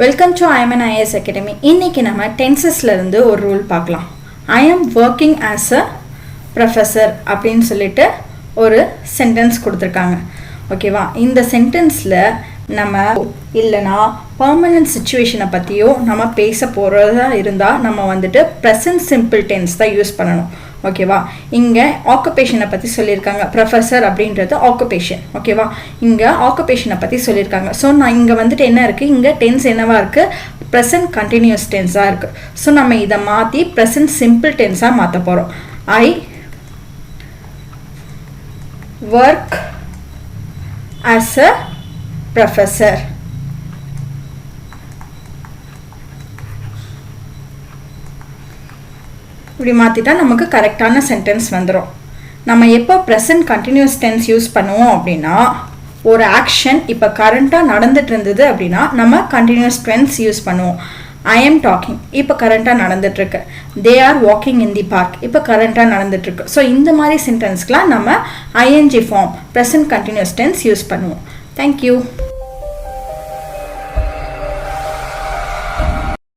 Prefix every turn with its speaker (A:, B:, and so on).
A: Welcome to IMN IAS Academy. இன்னைக்கு நம்ம டென்சஸ்ல இருந்து ஒரு ரூல் பார்க்கலாம். I am working as a professor அப்படின்னு சொல்லிட்டு ஒரு சென்டென்ஸ் கொடுத்துருக்காங்க. ஓகேவா? இந்த சென்டென்ஸ்ல நம்ம இல்லைனா பர்மனன்ட் சிச்சுவேஷனை பற்றியோ நம்ம பேச போகிறதா இருந்தால் நம்ம வந்துட்டு ப்ரெசன்ட் சிம்பிள் டென்ஸ் தான் யூஸ் பண்ணணும். ஓகேவா? இங்கே ஆக்குபேஷனை பற்றி சொல்லியிருக்காங்க. ப்ரொஃபஸர் அப்படின்றது ஆக்குபேஷன். ஓகேவா? இங்கே ஆக்குபேஷனை பற்றி சொல்லியிருக்காங்க. ஸோ நான் இங்கே வந்துட்டு என்ன இருக்குது, இங்கே டென்ஸ் என்னவா இருக்குது, ப்ரெசன்ட் கண்டினியூஸ் டென்ஸாக இருக்குது. ஸோ நம்ம இதை மாற்றி ப்ரெசன்ட் சிம்பிள் டென்ஸாக மாற்ற போகிறோம். I work as a professor. இப்படி மாற்றிட்டா நமக்கு கரெக்டான சென்டென்ஸ் வந்துடும். நம்ம எப்போ ப்ரெசன்ட் கண்டினியூஸ் டென்ஸ் யூஸ் பண்ணுவோம் அப்படின்னா, ஒரு ஆக்ஷன் இப்போ கரண்ட்டாக நடந்துட்டு இருந்தது அப்படின்னா நம்ம கண்டினியூஸ் டென்ஸ் யூஸ் பண்ணுவோம். ஐ எம் டாக்கிங் இப்போ கரண்ட்டாக நடந்துட்டுருக்கு. They are walking in the park இப்போ கரண்ட்டாக நடந்துட்டுருக்கு. ஸோ இந்த மாதிரி சென்டென்ஸ்க்கெலாம் நம்ம ING form present continuous tense use பண்ணுவோம். Thank you.